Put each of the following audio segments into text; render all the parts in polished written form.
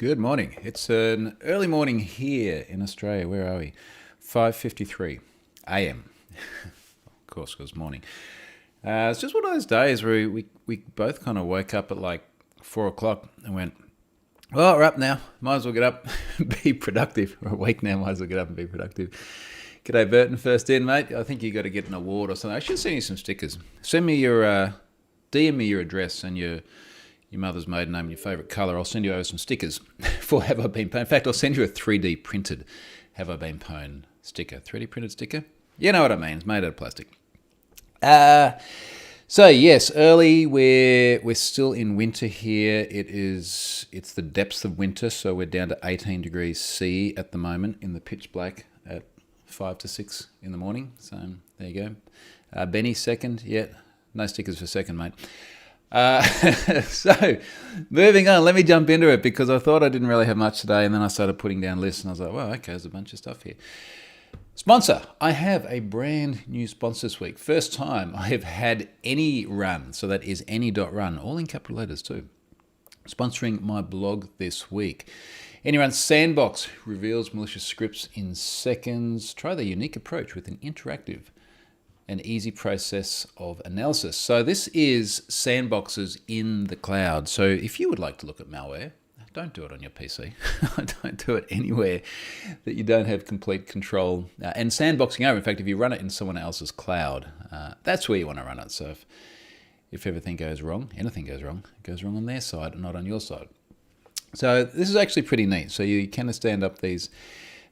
Good morning. It's an early morning here in Australia. Where are we? 5:53 a.m. Of course, it was morning. It's just one of those days where we both kind of woke up at like 4 o'clock and went, well, we're up now. Might as well get up and be productive. We're awake now. Might as well get up and be productive. G'day, Burton. First in, mate. I think you got to get an award or something. I should send you some stickers. Send me your, DM me your address and your mother's maiden name and your favourite colour. I'll send you over some stickers for Have I Been Pwned. In fact, I'll send you a 3D printed Have I Been Pwned sticker. 3D printed sticker? You know what I mean. It's made out of plastic. So yes, early. We're still in winter here. It's the depths of winter, so we're down to 18 degrees C at the moment in the pitch black at 5 to 6 in the morning. So there you go. Benny second. Yeah, no stickers for second, mate. So moving on, let me jump into it because I thought I didn't really have much today, and then I started putting down lists and I was like, well, okay, there's a bunch of stuff here. Sponsor. I have a brand new sponsor this week. First time I have had any run, so that is any.run, all in capital letters too, sponsoring my blog this week. Any Run Sandbox reveals malicious scripts in seconds. Try the unique approach with an interactive an easy process of analysis. So this is sandboxes in the cloud. So if you would like to look at malware, don't do it on your PC. Don't do it anywhere that you don't have complete control. And sandboxing over, in fact, if you run it in someone else's cloud, that's where you want to run it. So if everything goes wrong, anything goes wrong, it goes wrong on their side, not on your side. So this is actually pretty neat. So you can stand up these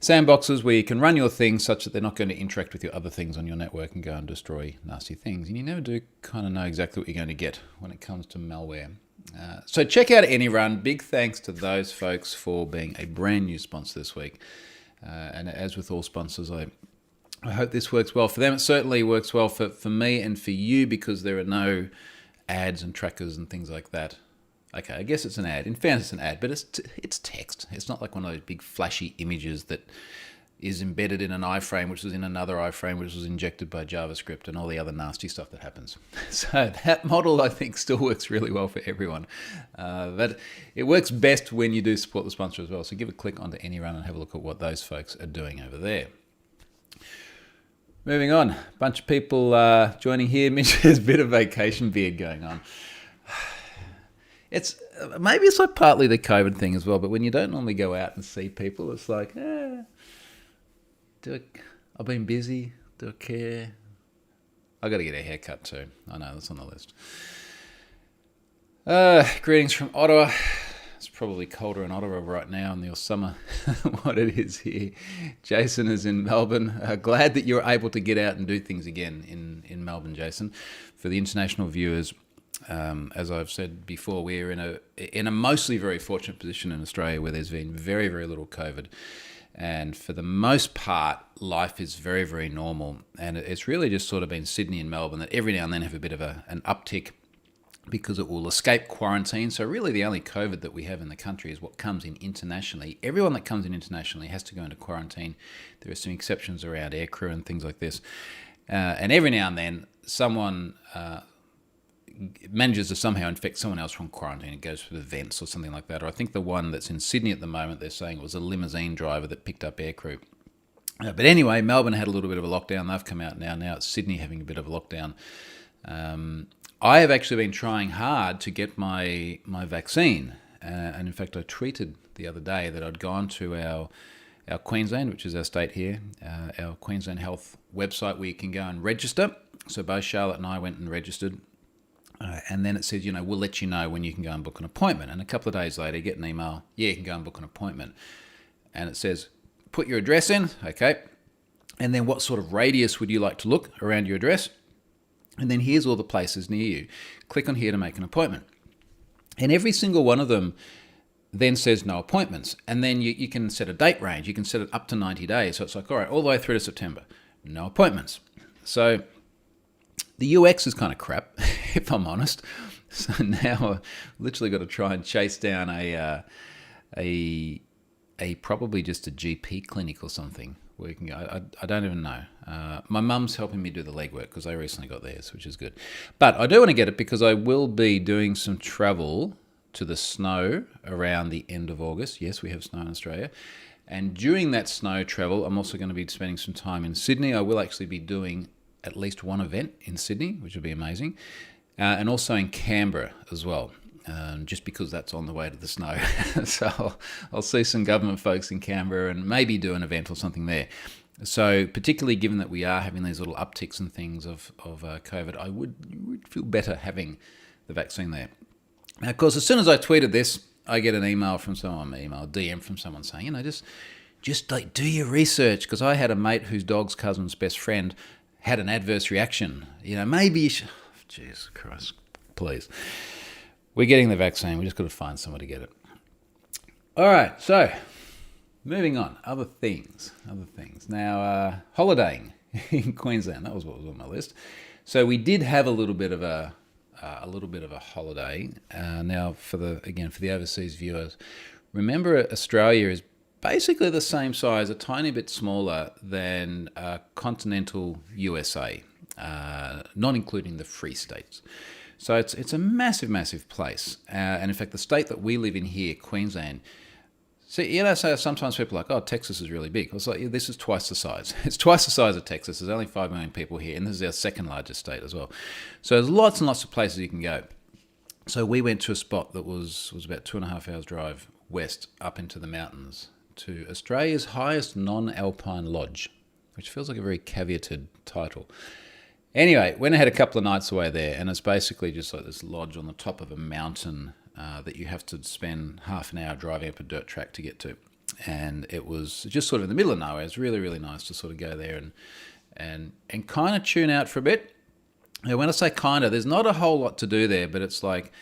sandboxes where you can run your things such that they're not going to interact with your other things on your network and go and destroy nasty things. And you never do kind of know exactly what you're going to get when it comes to malware. So check out AnyRun. Big thanks to those folks for being a brand new sponsor this week. And as with all sponsors, I hope this works well for them. It certainly works well for me and for you because there are no ads and trackers and things like that. Okay, I guess it's an ad. In fairness, it's an ad, but it's text. It's not like one of those big flashy images that is embedded in an iframe, which is in another iframe, which was injected by JavaScript and all the other nasty stuff that happens. So that model, I think, still works really well for everyone. But it works best when you do support the sponsor as well. So give a click onto AnyRun and have a look at what those folks are doing over there. Moving on, a bunch of people joining here. Mitch, there's a bit of vacation beard going on. Maybe it's like partly the COVID thing as well, but when you don't normally go out and see people, it's like, I've been busy, do I care? I got to get a haircut too. I know, that's on the list. Greetings from Ottawa. It's probably colder in Ottawa right now in the summer what it is here. Jason is in Melbourne. Glad that you're able to get out and do things again in Melbourne, Jason. For the international viewers, as I've said before, we're in a mostly very fortunate position in Australia where there's been very, very little COVID. And for the most part, life is very, very normal. And it's really just sort of been Sydney and Melbourne that every now and then have a bit of an uptick because it will escape quarantine. So really the only COVID that we have in the country is what comes in internationally. Everyone that comes in internationally has to go into quarantine. There are some exceptions around aircrew and things like this. And every now and then someone manages to somehow infect someone else from quarantine. It goes through the vents or something like that. Or I think the one that's in Sydney at the moment, they're saying it was a limousine driver that picked up aircrew. But anyway, Melbourne had a little bit of a lockdown. They've come out now. Now it's Sydney having a bit of a lockdown. I have actually been trying hard to get my vaccine. And in fact, I tweeted the other day that I'd gone to our Queensland, which is our state here, our Queensland Health website where you can go and register. So both Charlotte and I went and registered. And then it says, we'll let you know when you can go and book an appointment. And a couple of days later, you get an email, you can go and book an appointment. And it says, put your address in, okay. And then what sort of radius would you like to look around your address? And then here's all the places near you. Click on here to make an appointment. And every single one of them then says no appointments. And then you can set a date range. You can set it up to 90 days. So it's like, all right, all the way through to September, no appointments. So the UX is kind of crap, if I'm honest. So now I've literally got to try and chase down a probably just a GP clinic or something where you can go. I don't even know. My mum's helping me do the legwork because I recently got theirs, which is good. But I do want to get it because I will be doing some travel to the snow around the end of August. Yes, we have snow in Australia. And during that snow travel, I'm also going to be spending some time in Sydney. I will actually be doing at least one event in Sydney, which will be amazing. And also in Canberra as well, just because that's on the way to the snow. So I'll see some government folks in Canberra and maybe do an event or something there. So particularly given that we are having these little upticks and things of COVID, I would feel better having the vaccine there. Now, of course, as soon as I tweeted this, I get an email from someone, DM from someone saying, just like do your research, because I had a mate whose dog's cousin's best friend had an adverse reaction. Maybe you should... Jesus Christ, please. We're getting the vaccine. We just got to find someone to get it. All right, so moving on. Other things. Now, holidaying in Queensland. That was what was on my list. So we did have a little bit of a holiday. Now, for the overseas viewers, remember Australia is basically the same size, a tiny bit smaller than continental USA, not including the free states. So it's a massive, massive place. And in fact, the state that we live in here, Queensland, so sometimes people are like, oh, Texas is really big. I was like, this is twice the size. It's twice the size of Texas. There's only 5 million people here, and this is our second largest state as well. So there's lots and lots of places you can go. So we went to a spot that was about 2.5 hours drive west up into the mountains to Australia's highest non-alpine lodge, which feels like a very caveated title. Anyway, went ahead a couple of nights away there, and it's basically just like this lodge on the top of a mountain that you have to spend half an hour driving up a dirt track to get to. And it was just sort of in the middle of nowhere. It's really, really nice to sort of go there and kind of tune out for a bit. And when I say kind of, there's not a whole lot to do there, but it's like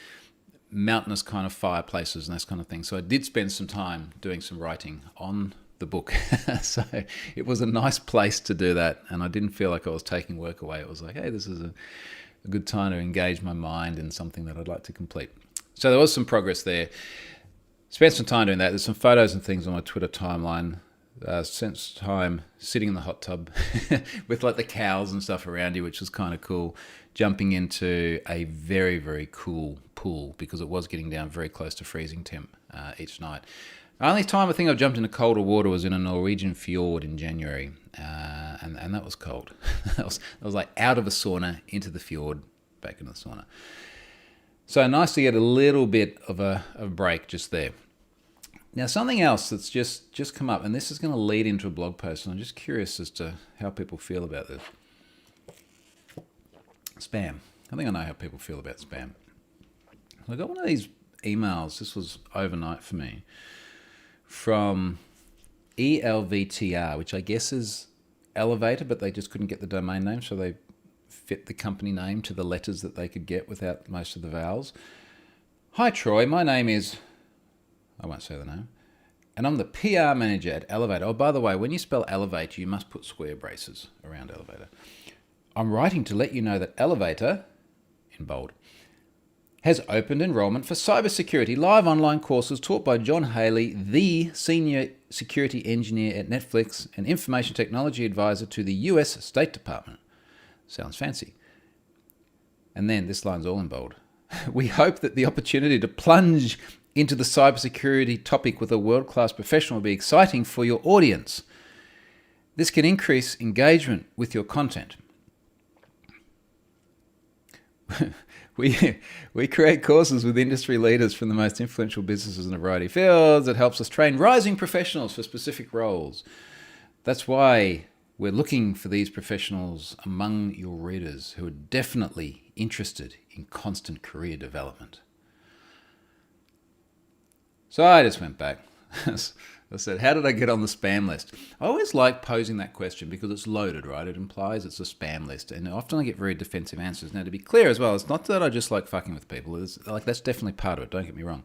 mountainous kind of fireplaces and that kind of thing. So I did spend some time doing some writing on the book. So it was a nice place to do that, and I didn't feel like I was taking work away. It was like, hey, this is a good time to engage my mind in something that I'd like to complete. So there was some progress there. Spent some time doing that. There's some photos and things on my Twitter timeline. Spent some time sitting in the hot tub with like the cows and stuff around you, which was kind of cool. Jumping into a very, very cool pool because it was getting down very close to freezing temp each night. The only time I think I've jumped into colder water was in a Norwegian fjord in January, and that was cold. I was like out of a sauna into the fjord, back into the sauna. So nice to get a little bit of a break just there. Now, something else that's just come up, and this is going to lead into a blog post, and I'm just curious as to how people feel about this. Spam. I think I know how people feel about spam. I got one of these emails, this was overnight for me, from ELVTR, which I guess is Elevator, but they just couldn't get the domain name, so they fit the company name to the letters that they could get without most of the vowels. Hi Troy, my name is... I won't say the name. And I'm the PR manager at Elevator. Oh, by the way, when you spell Elevator, you must put square braces around Elevator. I'm writing to let you know that Elevator, in bold, has opened enrollment for cybersecurity live online courses taught by John Haley, the senior security engineer at Netflix and information technology advisor to the US State Department. Sounds fancy. And then this line's all in bold. We hope that the opportunity to plunge into the cybersecurity topic with a world-class professional will be exciting for your audience. This can increase engagement with your content. We create courses with industry leaders from the most influential businesses in a variety of fields. It helps us train rising professionals for specific roles. That's why we're looking for these professionals among your readers who are definitely interested in constant career development. So I just went back. I said, how did I get on the spam list? I always like posing that question because it's loaded, right? It implies it's a spam list. And often I get very defensive answers. Now, to be clear as well, it's not that I just like fucking with people. It's like that's definitely part of it, don't get me wrong.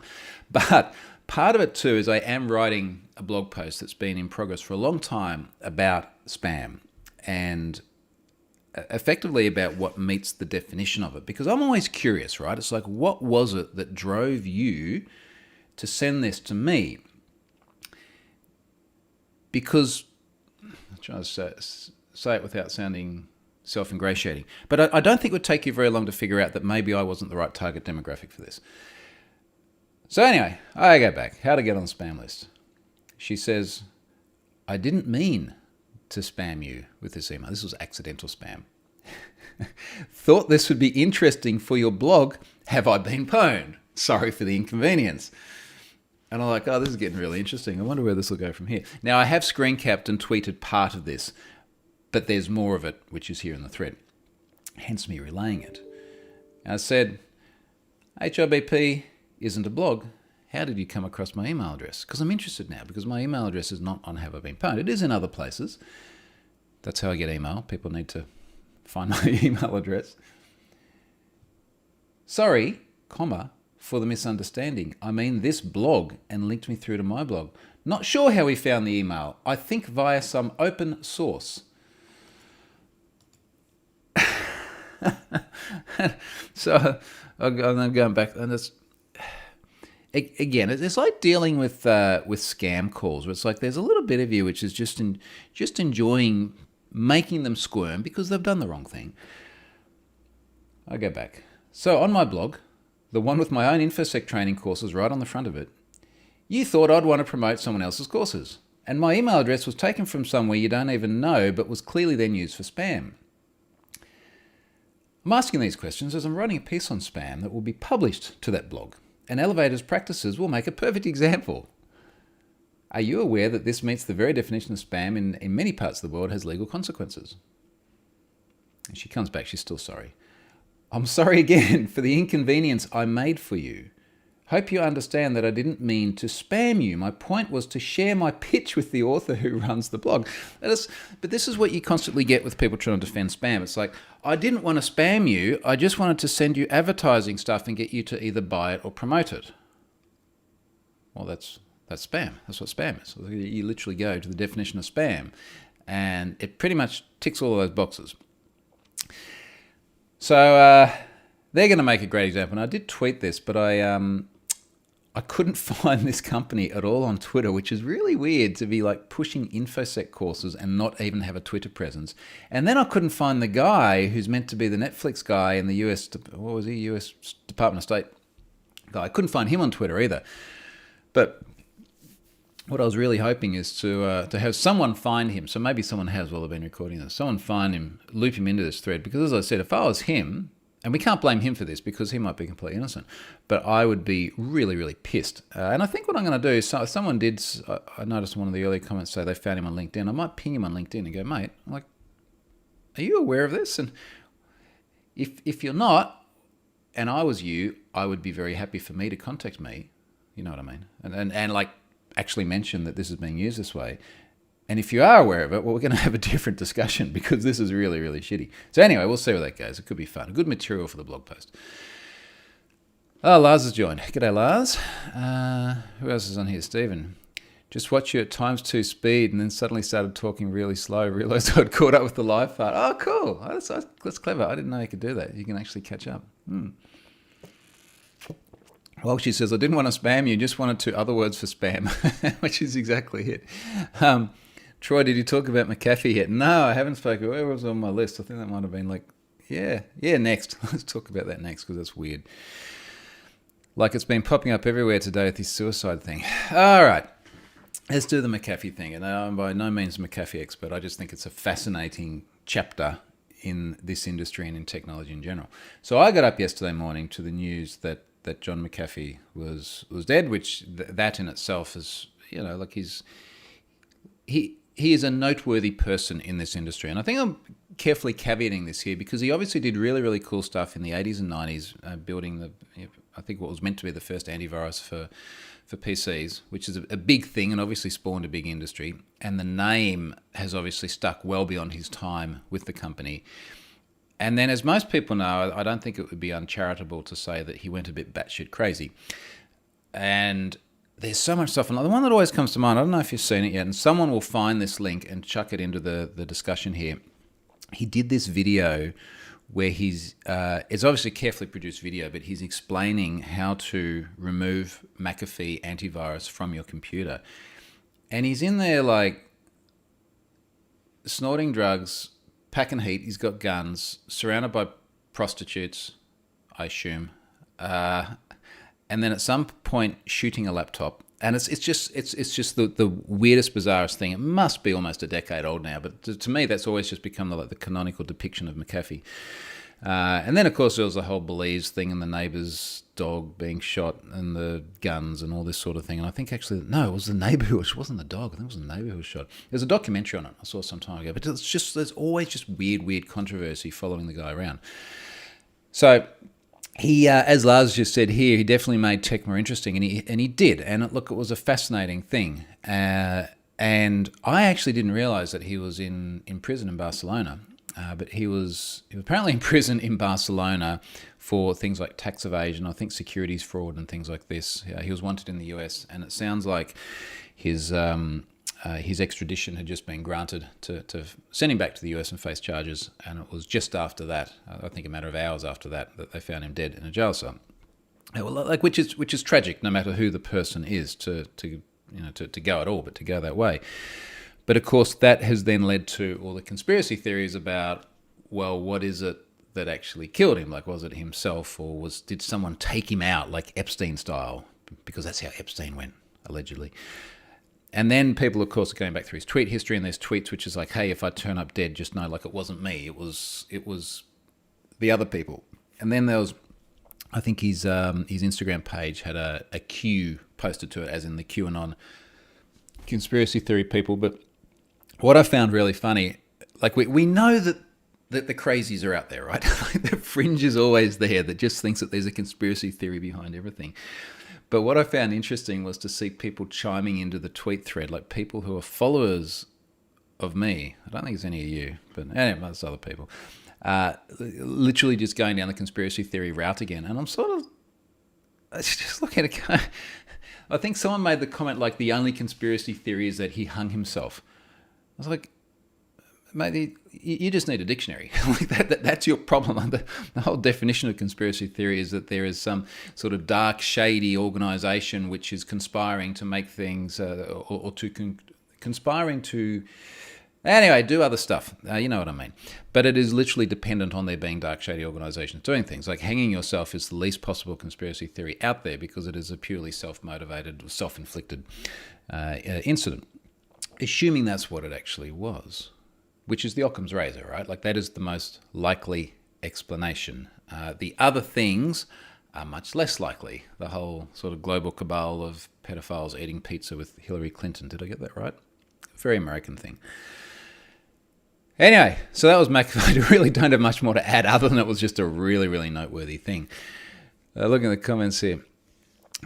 But part of it too is I am writing a blog post that's been in progress for a long time about spam and effectively about what meets the definition of it. Because I'm always curious, right? It's like, what was it that drove you to send this to me? Because, I'm trying to say it without sounding self-ingratiating, but I don't think it would take you very long to figure out that maybe I wasn't the right target demographic for this. So anyway, I go back. How to get on the spam list. She says, I didn't mean to spam you with this email. This was accidental spam. Thought this would be interesting for your blog. Have I been pwned? Sorry for the inconvenience. And I'm like, oh, this is getting really interesting. I wonder where this will go from here. Now, I have screen capped and tweeted part of this, but there's more of it, which is here in the thread. Hence me relaying it. I said, HRBP isn't a blog. How did you come across my email address? Because I'm interested now, because my email address is not on Have I Been Pwned. It is in other places. That's how I get email. People need to find my email address. Sorry, comma, for the misunderstanding. I mean this blog, and linked me through to my blog. Not sure how he found the email. I think via some open source. So I'm going back, and it's again, it's like dealing with scam calls, where it's like there's a little bit of you which is just enjoying making them squirm because they've done the wrong thing. I go back. So on my blog, the one with my own InfoSec training courses right on the front of it, you thought I'd want to promote someone else's courses, and my email address was taken from somewhere you don't even know, but was clearly then used for spam. I'm asking these questions as I'm writing a piece on spam that will be published to that blog, and Elevator's practices will make a perfect example. Are you aware that this meets the very definition of spam in many parts of the world has legal consequences? And she comes back, she's still sorry. I'm sorry again for the inconvenience I made for you. Hope you understand that I didn't mean to spam you. My point was to share my pitch with the author who runs the blog. But this is what you constantly get with people trying to defend spam. It's like, I didn't want to spam you. I just wanted to send you advertising stuff and get you to either buy it or promote it. Well, that's spam. That's what spam is. You literally go to the definition of spam, and it pretty much ticks all of those boxes. So they're going to make a great example. And I did tweet this, but I couldn't find this company at all on Twitter, which is really weird to be like pushing InfoSec courses and not even have a Twitter presence. And then I couldn't find the guy who's meant to be the Netflix guy in the US, what was he, US Department of State guy. I couldn't find him on Twitter either. But what I was really hoping is to have someone find him. So maybe someone has while I've been recording this. Someone find him, loop him into this thread. Because as I said, if I was him, and we can't blame him for this because he might be completely innocent, but I would be really, really pissed. And I think what I'm going to do is, someone did, I noticed in one of the earlier comments say they found him on LinkedIn. I might ping him on LinkedIn and go, mate, I'm like, are you aware of this? And if you're not, and I was you, I would be very happy for me to contact me. You know what I mean? And like actually mention that this is being used this way. And if you are aware of it, well, we're going to have a different discussion because this is really, really shitty. So anyway, we'll see where that goes. It could be fun. Good material for the blog post. Oh, Lars has joined. G'day, Lars. Who else is on here? Stephen. Just watch you at ×2 speed and then suddenly started talking really slow. Realised I'd caught up with the live part. Oh, cool. Oh, that's clever. I didn't know you could do that. You can actually catch up. Well, she says, I didn't want to spam you, just wanted 2 other words for spam, which is exactly it. Troy, did you talk about McAfee yet? No, I haven't spoken. Where was it on my list? I think that might have been like, yeah, next. Let's talk about that next because that's weird. Like it's been popping up everywhere today with this suicide thing. All right, let's do the McAfee thing. And I'm by no means a McAfee expert. I just think it's a fascinating chapter in this industry and in technology in general. So I got up yesterday morning to the news that John McAfee was dead, which that in itself is, like he is a noteworthy person in this industry. And I think I'm carefully caveating this here because he obviously did really, really cool stuff in the 80s and 90s, building I think what was meant to be the first antivirus for PCs, which is a big thing and obviously spawned a big industry. And the name has obviously stuck well beyond his time with the company. And then, as most people know, I don't think it would be uncharitable to say that he went a bit batshit crazy. And there's so much stuff. And the one that always comes to mind, I don't know if you've seen it yet, and someone will find this link and chuck it into the discussion here. He did this video where it's obviously a carefully produced video, but he's explaining how to remove McAfee antivirus from your computer. And he's in there like snorting drugs, packing heat, he's got guns, surrounded by prostitutes, I assume. and then at some point shooting a laptop. And it's just the weirdest, bizarrest thing. It must be almost a decade old now, but to me, that's always just become the canonical depiction of McAfee. And then, of course, there was the whole Belize thing and the neighbour's dog being shot and the guns and all this sort of thing. And I think actually, no, it was the neighbour who it wasn't the dog. I think it was the neighbour who was shot. There's a documentary on it I saw some time ago. But there's always just weird controversy following the guy around. So he, as Lars just said here, he definitely made tech more interesting, and he did. And look, it was a fascinating thing. And I actually didn't realise that he was in prison in Barcelona. But he was apparently in prison in Barcelona for things like tax evasion, I think securities fraud and things like this. He was wanted in the US, and it sounds like his extradition had just been granted to send him back to the US and face charges. And it was just after that, I think a matter of hours after that they found him dead in a jail cell. Like which is tragic, no matter who the person is, to go at all, but to go that way. But of course, that has then led to all the conspiracy theories about, well, what is it that actually killed him? Like, was it himself, or did someone take him out, like Epstein style? Because that's how Epstein went, allegedly. And then people, of course, are going back through his tweet history, and there's tweets which is like, hey, if I turn up dead, just know, like, it wasn't me. It was the other people. And then there was, I think his Instagram page had a Q posted to it, as in the QAnon conspiracy theory people. But what I found really funny, like we know that the crazies are out there, right? Like the fringe is always there that just thinks that there's a conspiracy theory behind everything. But what I found interesting was to see people chiming into the tweet thread, like people who are followers of me. I don't think it's any of you, but anyway, there's other people. Literally just going down the conspiracy theory route again. And I'm just looking at it. I think someone made the comment like the only conspiracy theory is that he hung himself. I was like, maybe you just need a dictionary. Like that's your problem. The whole definition of conspiracy theory is that there is some sort of dark, shady organization which is conspiring to make things, conspiring to, anyway, do other stuff. You know what I mean. But it is literally dependent on there being dark, shady organizations doing things. Like hanging yourself is the least possible conspiracy theory out there because it is a purely self-motivated, self-inflicted incident. Assuming that's what it actually was, which is the Occam's razor, right? Like that is the most likely explanation. The other things are much less likely. The whole sort of global cabal of pedophiles eating pizza with Hillary Clinton. Did I get that right? Very American thing. Anyway, so that was McAfee. I really don't have much more to add other than it was just a really, really noteworthy thing. Looking at the comments here.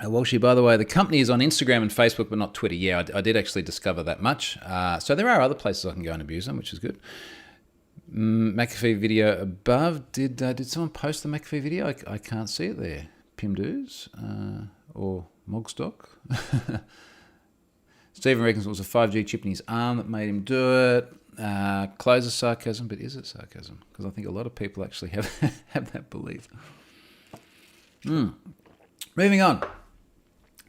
Walshy, by the way, the company is on Instagram and Facebook, but not Twitter. Yeah, I did actually discover that much. So there are other places I can go and abuse them, which is good. McAfee video above. Did someone post the McAfee video? I can't see it there. Pimdoos or Mogstock. Stephen reckons it was a 5G chip in his arm that made him do it. Close is sarcasm, but is it sarcasm? Because I think a lot of people actually have that belief. Moving on.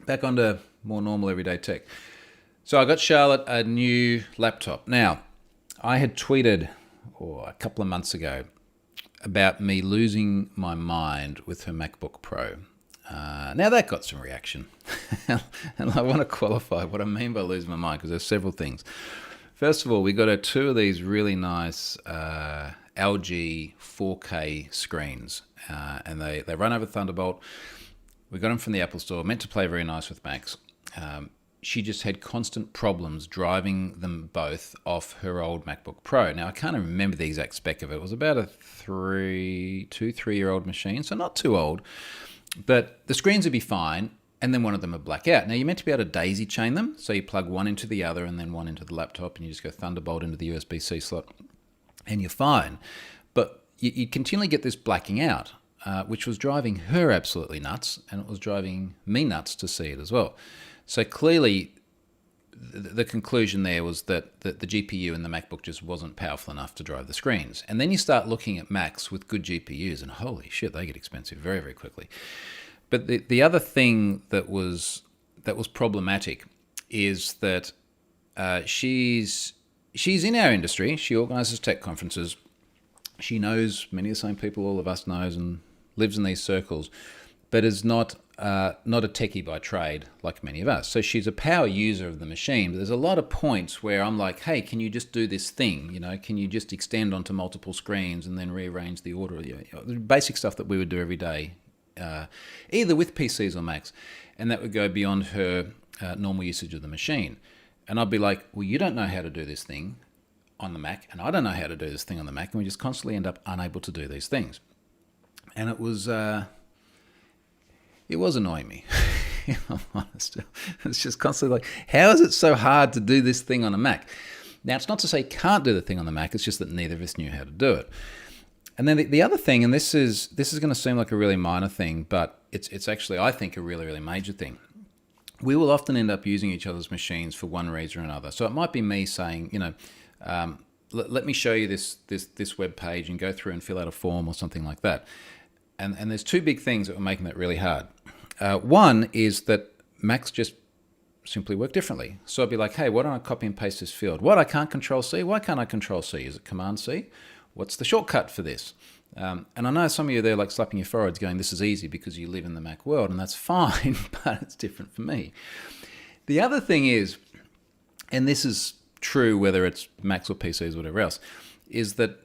Back onto more normal everyday tech. So I got Charlotte a new laptop. Now, I had tweeted a couple of months ago about me losing my mind with her MacBook Pro. Now that got some reaction. And I want to qualify what I mean by losing my mind because there's several things. First of all, we got her two of these really nice LG 4K screens. And they run over Thunderbolt. We got them from the Apple Store, meant to play very nice with Macs. She just had constant problems driving them both off her old MacBook Pro. Now, I can't remember the exact spec of it. It was about a 3-year-old machine, so not too old. But the screens would be fine, and then one of them would black out. Now, you're meant to be able to daisy chain them, so you plug one into the other and then one into the laptop, and you just go Thunderbolt into the USB-C slot, and you're fine. But you continually get this blacking out. Which was driving her absolutely nuts, and it was driving me nuts to see it as well. So clearly, the conclusion there was that the GPU in the MacBook just wasn't powerful enough to drive the screens. And then you start looking at Macs with good GPUs, and holy shit, they get expensive very, very quickly. But the other thing that was problematic is that she's in our industry. She organises tech conferences. She knows many of the same people all of us knows and lives in these circles, but is not not a techie by trade like many of us. So she's a power user of the machine, but there's a lot of points where I'm like, hey, can you just do this thing? Can you just extend onto multiple screens and then rearrange the order? Basic stuff that we would do every day, either with PCs or Macs. And that would go beyond her normal usage of the machine. And I'd be like, well, you don't know how to do this thing on the Mac, and I don't know how to do this thing on the Mac, and we just constantly end up unable to do these things. And it was annoying me. If I'm honest. It's just constantly like, how is it so hard to do this thing on a Mac? Now, it's not to say can't do the thing on the Mac, it's just that neither of us knew how to do it. And then the other thing, and this is going to seem like a really minor thing, but it's actually, I think, a really, really major thing. We will often end up using each other's machines for one reason or another. So it might be me saying, let me show you this web page and go through and fill out a form or something like that. And there's two big things that were making that really hard. One is that Macs just simply work differently. So I'd be like, hey, why don't I copy and paste this field? What, I can't Control C? Why can't I Control C? Is it Command C? What's the shortcut for this? And I know some of you there like slapping your foreheads going, this is easy because you live in the Mac world, and that's fine, but it's different for me. The other thing is, and this is true whether it's Macs or PCs or whatever else, is that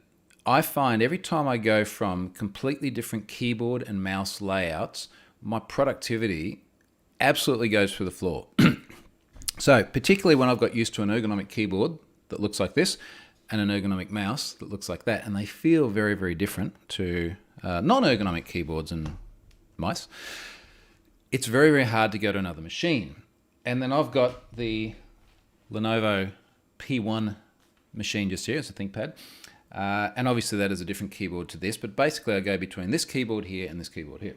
I find every time I go from completely different keyboard and mouse layouts, my productivity absolutely goes through the floor. So particularly when I've got used to an ergonomic keyboard that looks like this and an ergonomic mouse that looks like that, and they feel very, very different to non-ergonomic keyboards and mice, it's very, very hard to go to another machine. And then I've got the Lenovo P1 machine just here. It's a ThinkPad. And obviously that is a different keyboard to this, but basically I go between this keyboard here and this keyboard here.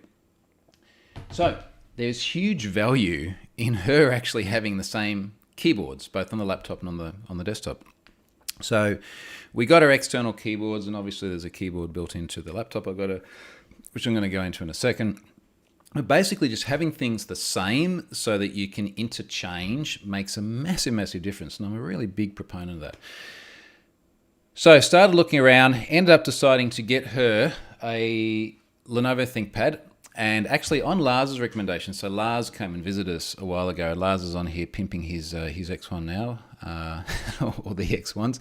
So there's huge value in her actually having the same keyboards, both on the laptop and on the desktop. So we got our external keyboards, and obviously there's a keyboard built into the laptop I've got, which I'm going to go into in a second. But basically just having things the same so that you can interchange makes a massive, massive difference, and I'm a really big proponent of that. So I started looking around, ended up deciding to get her a Lenovo ThinkPad, and actually on Lars's recommendation. So Lars came and visited us a while ago. Lars is on here pimping his X1 now, or the X1s.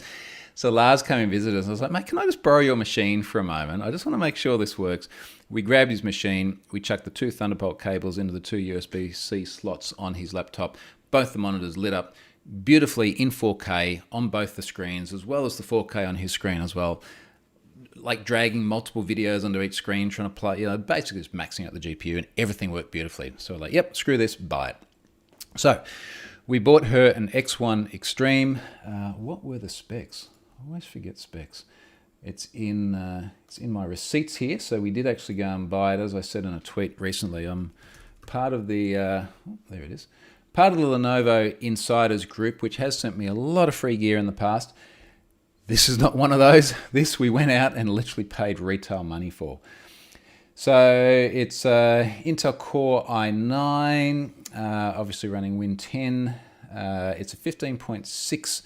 So Lars came and visited us. I was like, mate, can I just borrow your machine for a moment? I just want to make sure this works. We grabbed his machine. We chucked the two Thunderbolt cables into the two USB-C slots on his laptop. Both the monitors lit up beautifully in 4K on both the screens, as well as the 4K on his screen as well. Like dragging multiple videos onto each screen, trying to play, basically just maxing out the GPU, and everything worked beautifully. So we're like, yep, screw this, buy it. So we bought her an X1 Extreme. What were the specs? I always forget specs. It's in my receipts here. So we did actually go and buy it. As I said in a tweet recently, I'm part of the, there it is, part of the Lenovo Insiders group, which has sent me a lot of free gear in the past. This is not one of those. This we went out and literally paid retail money for. So it's Intel Core i9, obviously running Win 10. It's a 15.6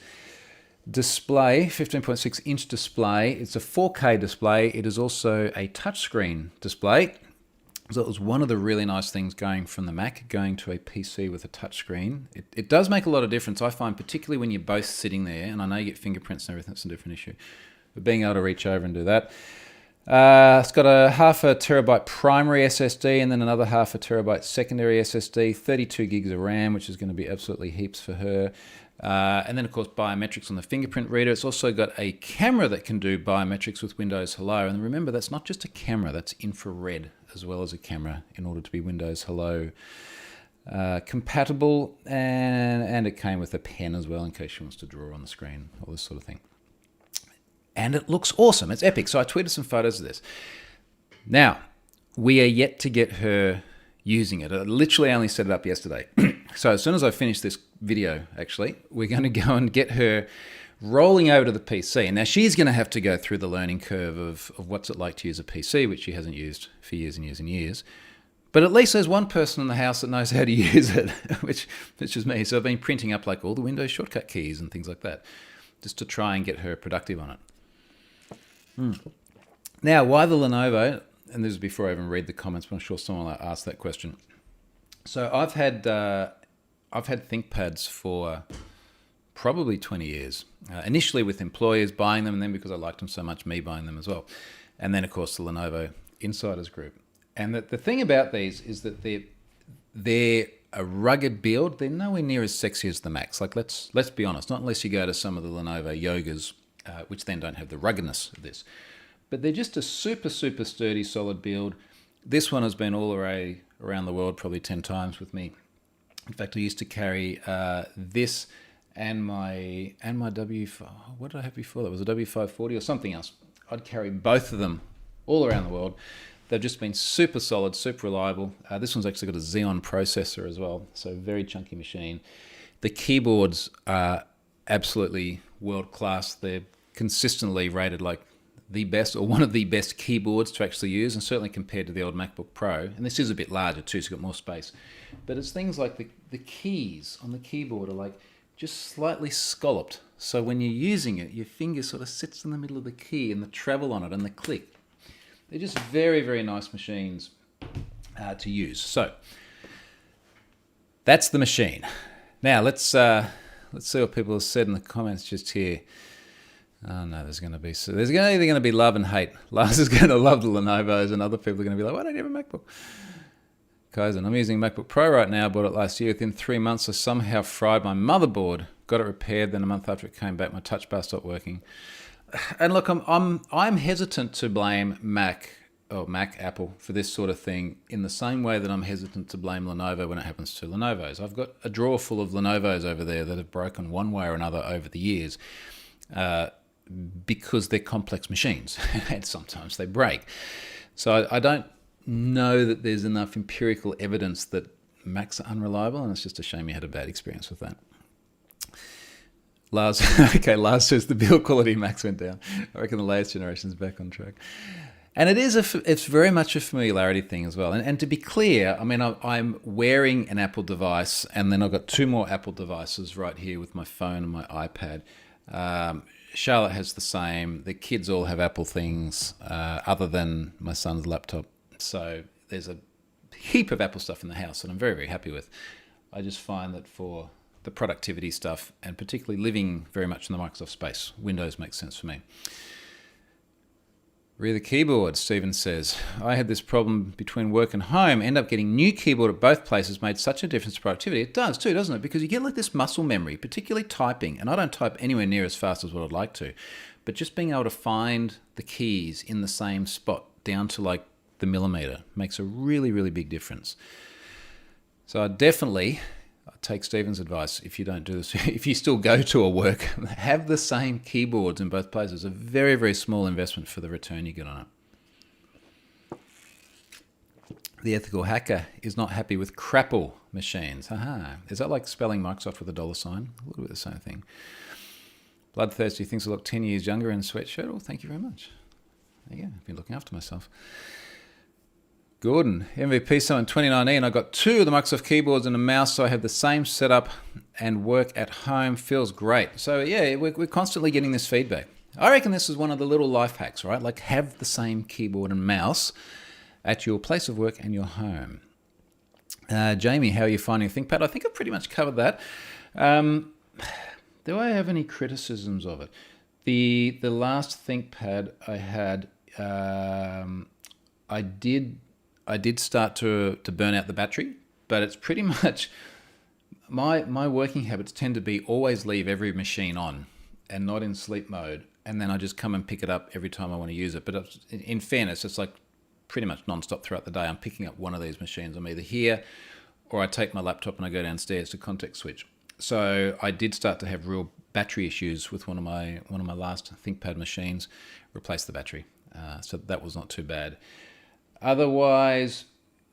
display, 15.6 inch display. It's a 4K display. It is also a touchscreen display. So it was one of the really nice things going from the Mac, going to a PC with a touchscreen. It does make a lot of difference, I find, particularly when you're both sitting there, and I know you get fingerprints and everything, that's a different issue. But being able to reach over and do that. It's got a 0.5 terabyte primary SSD and then another 0.5 terabyte secondary SSD, 32 gigs of RAM, which is going to be absolutely heaps for her. And then, of course, biometrics on the fingerprint reader. It's also got a camera that can do biometrics with Windows Hello. And remember, that's not just a camera, that's infrared as well as a camera in order to be Windows Hello compatible. And it came with a pen as well in case she wants to draw on the screen, all this sort of thing. And it looks awesome. It's epic. So I tweeted some photos of this. Now, we are yet to get her using it. I literally only set it up yesterday. So as soon as I finish this video, actually, we're going to go and get her rolling over to the PC. And now she's going to have to go through the learning curve of what's it like to use a PC, which she hasn't used for years and years and years. But at least there's one person in the house that knows how to use it, which is me. So I've been printing up like all the Windows shortcut keys and things like that, just to try and get her productive on it. Now, why the Lenovo? And this is before I even read the comments, but I'm sure someone will ask that question. So I've had ThinkPads for probably 20 years. Initially with employers buying them, and then because I liked them so much, me buying them as well. And then, of course, the Lenovo Insiders Group. And the thing about these is that they're a rugged build. They're nowhere near as sexy as the Macs. Like, let's be honest, not unless you go to some of the Lenovo Yogas, which then don't have the ruggedness of this. But they're just a super, super sturdy, solid build. This one has been all around the world probably 10 times with me. In fact, I used to carry this and my W5. What did I have before? That was a W540 or something else. I'd carry both of them all around the world. They've just been super solid, super reliable. This one's actually got a Xeon processor as well, so very chunky machine. The keyboards are absolutely world class. They're consistently rated like the best or one of the best keyboards to actually use, and certainly compared to the old MacBook Pro. And this is a bit larger too, so it's got more space. But it's things like the keys on the keyboard are like just slightly scalloped. So when you're using it, your finger sort of sits in the middle of the key and the travel on it and the click. They're just very, very nice machines to use. So that's the machine. Now let's see what people have said in the comments just here. Oh no, there's either going to be love and hate. Lars is going to love the Lenovo's, and other people are going to be like, "Why don't you have a MacBook?" Kaizen, I'm using MacBook Pro right now. Bought it last year. Within 3 months, I somehow fried my motherboard. Got it repaired. Then a month after it came back, my touch bar stopped working. And look, I'm hesitant to blame Apple for this sort of thing in the same way that I'm hesitant to blame Lenovo when it happens to Lenovo's. I've got a drawer full of Lenovo's over there that have broken one way or another over the years. Because they're complex machines and sometimes they break. So I don't know that there's enough empirical evidence that Macs are unreliable, and it's just a shame you had a bad experience with that. Lars says the build quality of Macs went down. I reckon the latest generation's back on track. And it's very much a familiarity thing as well. And to be clear, I mean, I'm wearing an Apple device, and then I've got 2 more Apple devices right here with my phone and my iPad. Charlotte has the same. The kids all have Apple things other than my son's laptop. So there's a heap of Apple stuff in the house that I'm very, very happy with. I just find that for the productivity stuff, and particularly living very much in the Microsoft space, Windows makes sense for me. Rear the keyboard, Stephen says. I had this problem between work and home. End up getting new keyboard at both places made such a difference to productivity. It does too, doesn't it? Because you get like this muscle memory, particularly typing. And I don't type anywhere near as fast as what I'd like to. But just being able to find the keys in the same spot down to like the millimeter makes a really, really big difference. So I definitely take Stephen's advice. If you don't do this, if you still go to a work, have the same keyboards in both places. A very, very small investment for the return you get on it. The ethical hacker is not happy with crapple machines. Haha. Is that like spelling Microsoft with a $? A little bit the same thing. Bloodthirsty thinks I look 10 years younger in a sweatshirt. Oh, thank you very much. There you go. I've been looking after myself. Gordon, MVP Summit 2019. I got 2 of the Microsoft keyboards and a mouse, so I have the same setup and work at home. Feels great. So yeah, we're constantly getting this feedback. I reckon this is one of the little life hacks, right? Like have the same keyboard and mouse at your place of work and your home. Jamie, how are you finding ThinkPad? I think I've pretty much covered that. Do I have any criticisms of it? The last ThinkPad I had, I did start to burn out the battery, but it's pretty much my working habits tend to be always leave every machine on and not in sleep mode, and then I just come and pick it up every time I want to use it. But in fairness, it's like pretty much non-stop throughout the day. I'm picking up one of these machines. I'm either here or I take my laptop and I go downstairs to context switch. So I did start to have real battery issues with one of my last ThinkPad machines. Replaced the battery, so that was not too bad. Otherwise,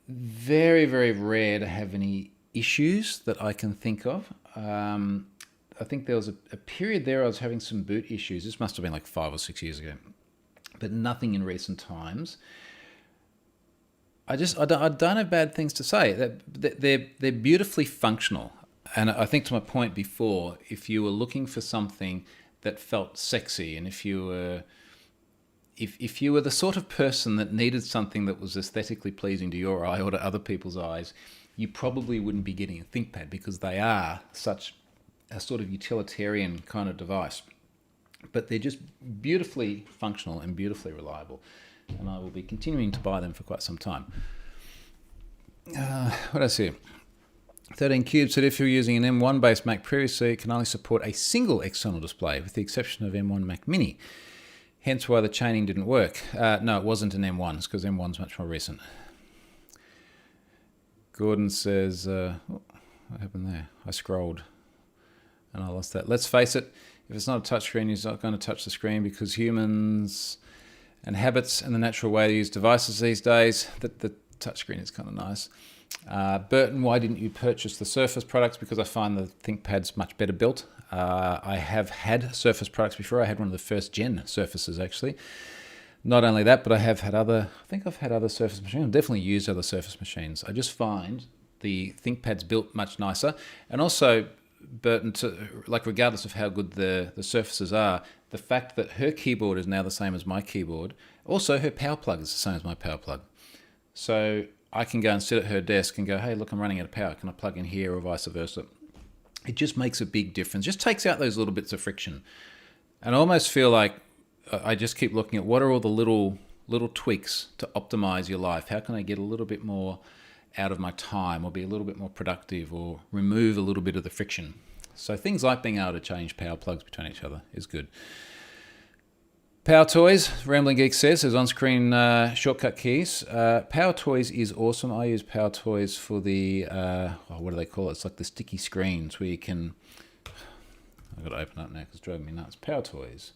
very, very rare to have any issues that I can think of. I think there was a period there I was having some boot issues. This must have been like 5 or 6 years ago, but nothing in recent times. I don't have bad things to say. They're beautifully functional. And I think to my point before, if you were looking for something that felt sexy, and if you were the sort of person that needed something that was aesthetically pleasing to your eye or to other people's eyes, you probably wouldn't be getting a ThinkPad because they are such a sort of utilitarian kind of device. But they're just beautifully functional and beautifully reliable. And I will be continuing to buy them for quite some time. What else here? 13 Cube said if you're using an M1 based Mac previously, it can only support a single external display with the exception of M1 Mac Mini. Hence why the chaining didn't work. No, it wasn't an M1 because M1's much more recent. Gordon says, what happened there? I scrolled and I lost that. Let's face it, if it's not a touchscreen, you're not going to touch the screen because humans and habits and the natural way to use devices these days, the touchscreen is kind of nice. Burton, why didn't you purchase the Surface products? Because I find the ThinkPad's much better built. I have had Surface products before. I had one of the first gen Surfaces actually. Not only that, but I have had other, I think I've had other Surface machines. I've definitely used other Surface machines. I just find the ThinkPad's built much nicer. And also, Burton, regardless of how good the Surfaces are, the fact that her keyboard is now the same as my keyboard, also her power plug is the same as my power plug. So I can go and sit at her desk and go, hey, look, I'm running out of power. Can I plug in here or vice versa? It just makes a big difference. Just takes out those little bits of friction. And I almost feel like I just keep looking at what are all the little tweaks to optimize your life. How can I get a little bit more out of my time or be a little bit more productive or remove a little bit of the friction? So things like being able to change power plugs between each other is good. Power Toys, Rambling Geek says, there's on-screen shortcut keys. Power Toys is awesome. I use Power Toys for the, what do they call it? It's like the sticky screens where you can, I've got to open up now because it's driving me nuts. Power Toys.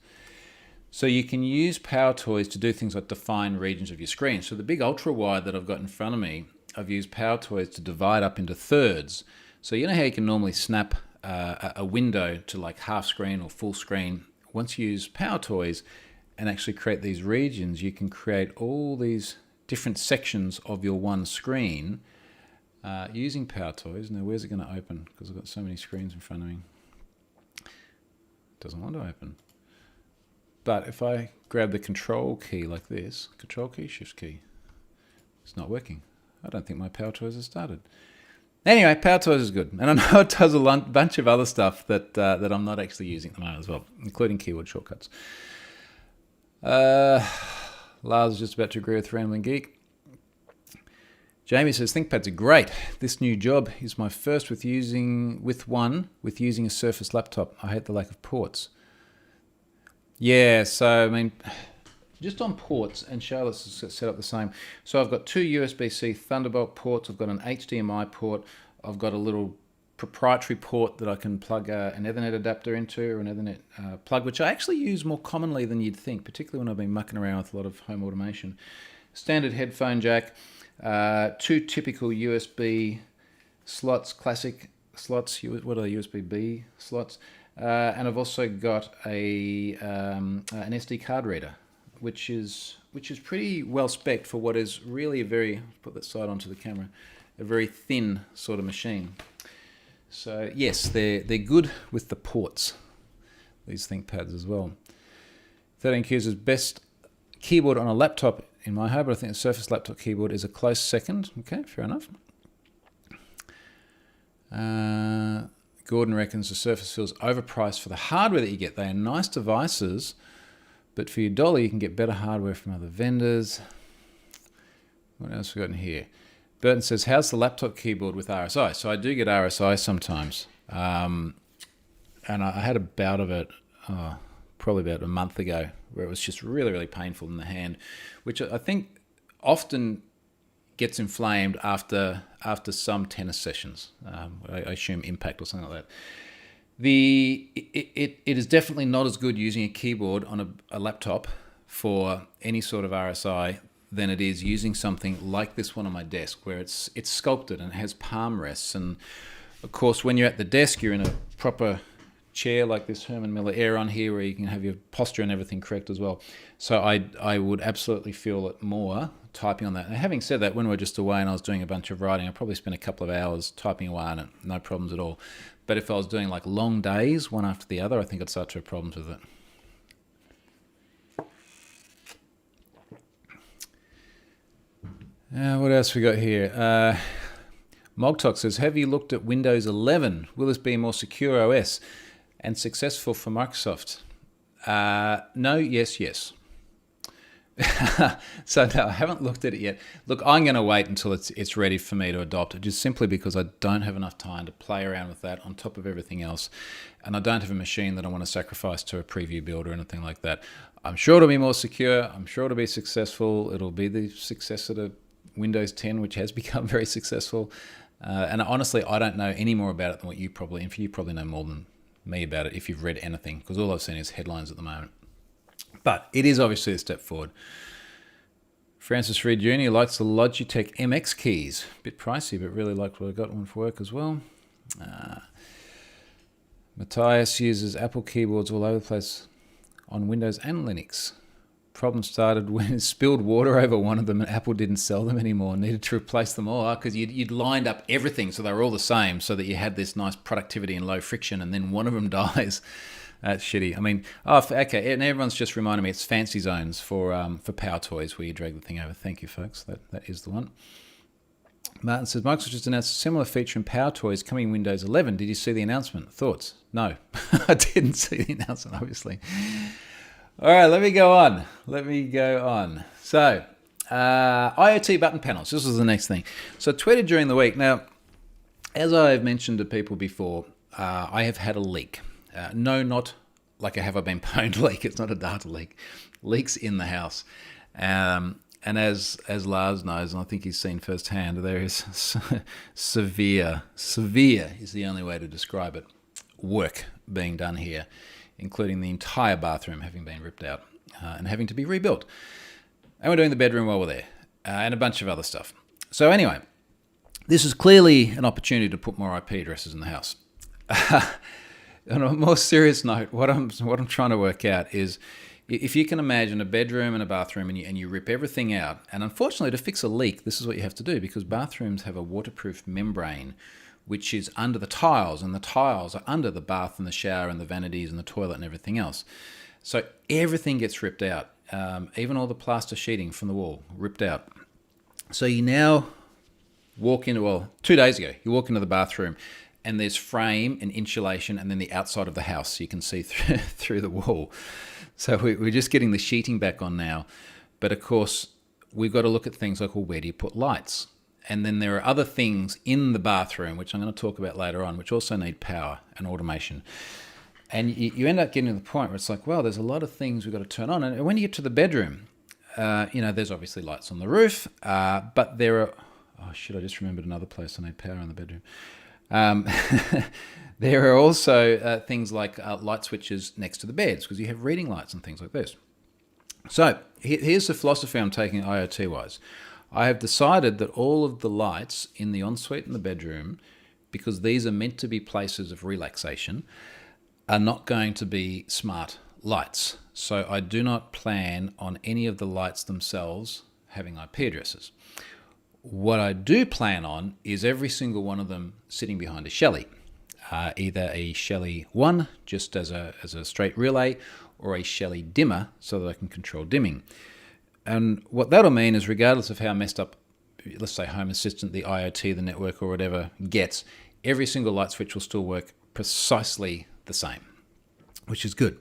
So you can use Power Toys to do things like define regions of your screen. So the big ultra wide that I've got in front of me, I've used Power Toys to divide up into thirds. So you know how you can normally snap a window to like half screen or full screen? Once you use Power Toys and actually create these regions, you can create all these different sections of your one screen using Power Toys. Now, where's it going to open? Because I've got so many screens in front of me. It doesn't want to open. But if I grab the control key like this, control key, shift key, it's not working. I don't think my Power Toys has started. Anyway, Power Toys is good. And I know it does a bunch of other stuff that I'm not actually using at the moment as well, including keyboard shortcuts. Lars is just about to agree with Rambling Geek. Jamie says, ThinkPads are great. This new job is my first with using a Surface laptop. I hate the lack of ports. Yeah, so I mean, just on ports, and Charlotte's set up the same. So I've got two USB-C Thunderbolt ports. I've got an HDMI port. I've got a little proprietary port that I can plug an Ethernet adapter into, or an Ethernet plug, which I actually use more commonly than you'd think, particularly when I've been mucking around with a lot of home automation. Standard headphone jack, two typical USB slots, classic slots. What are they? USB-B slots, and I've also got an SD card reader, which is pretty well spec'd for what is really a very, put that side onto the camera, a very thin sort of machine. So yes, they're good with the ports, these ThinkPads as well. 13Q's is best keyboard on a laptop in my home, but I think the Surface laptop keyboard is a close second. Okay, fair enough. Gordon reckons the Surface feels overpriced for the hardware that you get. They are nice devices, but for your dollar, you can get better hardware from other vendors. What else we got in here? Burton says, how's the laptop keyboard with RSI? So I do get RSI sometimes. And I had a bout of it probably about a month ago where it was just really, really painful in the hand, which I think often gets inflamed after some tennis sessions. I assume impact or something like that. It is definitely not as good using a keyboard on a laptop for any sort of RSI than it is using something like this one on my desk, where it's sculpted and it has palm rests. And of course, when you're at the desk, you're in a proper chair like this Herman Miller Aeron here, where you can have your posture and everything correct as well. So I would absolutely feel it more typing on that. And having said that, when we were just away and I was doing a bunch of writing, I probably spent a couple of hours typing away on it, no problems at all. But if I was doing like long days, one after the other, I think I'd start to have problems with it. What else we got here? Mogtalk says, have you looked at Windows 11? Will this be a more secure OS and successful for Microsoft? No, yes. So no, I haven't looked at it yet. Look, I'm going to wait until it's ready for me to adopt it, just simply because I don't have enough time to play around with that on top of everything else. And I don't have a machine that I want to sacrifice to a preview build or anything like that. I'm sure it'll be more secure. I'm sure it'll be successful. It'll be the successor to Windows 10, which has become very successful. And honestly, I don't know any more about it than what you probably, and you probably know more than me about it if you've read anything, because all I've seen is headlines at the moment. But it is obviously a step forward. Francis Reed Jr. likes the Logitech MX keys. A bit pricey, but really liked what I got one for work as well. Matthias uses Apple keyboards all over the place on Windows and Linux. Problem started when it spilled water over one of them and Apple didn't sell them anymore. Needed to replace them all because you'd lined up everything so they were all the same so that you had this nice productivity and low friction, and then one of them dies. That's shitty. I mean, okay, and everyone's just reminded me it's Fancy Zones for Power Toys where you drag the thing over. Thank you, folks. That is the one. Martin says, Microsoft just announced a similar feature in Power Toys coming in Windows 11. Did you see the announcement? Thoughts? No, I didn't see the announcement, obviously. All right, let me go on. So, IoT button panels. This was the next thing. So, tweeted during the week. Now, as I've mentioned to people before, I have had a leak. No, not like a have I been pwned leak. It's not a data leak. Leaks in the house. And as Lars knows, and I think he's seen firsthand, there is severe is the only way to describe it, work being done here, including the entire bathroom having been ripped out and having to be rebuilt. And we're doing the bedroom while we're there, and a bunch of other stuff. So anyway, this is clearly an opportunity to put more IP addresses in the house. On a more serious note, what I'm trying to work out is, if you can imagine a bedroom and a bathroom and you rip everything out, and unfortunately to fix a leak, this is what you have to do, because bathrooms have a waterproof membrane which is under the tiles, and the tiles are under the bath and the shower and the vanities and the toilet and everything else. So everything gets ripped out, even all the plaster sheeting from the wall, ripped out. So you now walk into, 2 days ago, you walk into the bathroom and there's frame and insulation and then the outside of the house so you can see through the wall. So we're just getting the sheeting back on now. But of course, we've got to look at things like, well, where do you put lights? And then there are other things in the bathroom, which I'm going to talk about later on, which also need power and automation. And you end up getting to the point where it's like, well, there's a lot of things we've got to turn on. And when you get to the bedroom, there's obviously lights on the roof, but there are, I just remembered another place I need power in the bedroom. There are also things like light switches next to the beds, because you have reading lights and things like this. So here's the philosophy I'm taking IoT-wise. I have decided that all of the lights in the ensuite and the bedroom, because these are meant to be places of relaxation, are not going to be smart lights. So I do not plan on any of the lights themselves having IP addresses. What I do plan on is every single one of them sitting behind a Shelly, either a Shelly 1 just as a straight relay, or a Shelly dimmer so that I can control dimming. And what that'll mean is, regardless of how messed up, let's say Home Assistant, the IoT, the network, or whatever gets, every single light switch will still work precisely the same, which is good.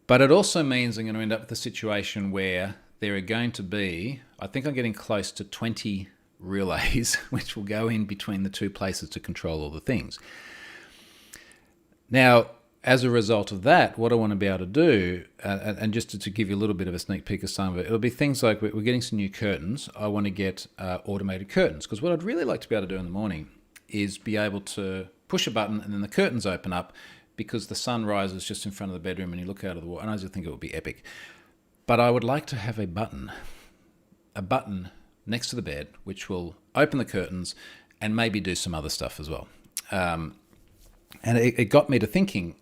But it also means I'm going to end up with a situation where there are going to be, I think I'm getting close to 20 relays, which will go in between the two places to control all the things. Now, as a result of that, what I want to be able to do, and just to give you a little bit of a sneak peek of some of it, it'll be things like we're getting some new curtains. I want to get automated curtains, because what I'd really like to be able to do in the morning is be able to push a button and then the curtains open up, because the sun rises just in front of the bedroom and you look out of the wall. And I just think it would be epic. But I would like to have a button next to the bed, which will open the curtains and maybe do some other stuff as well. And it got me to thinking,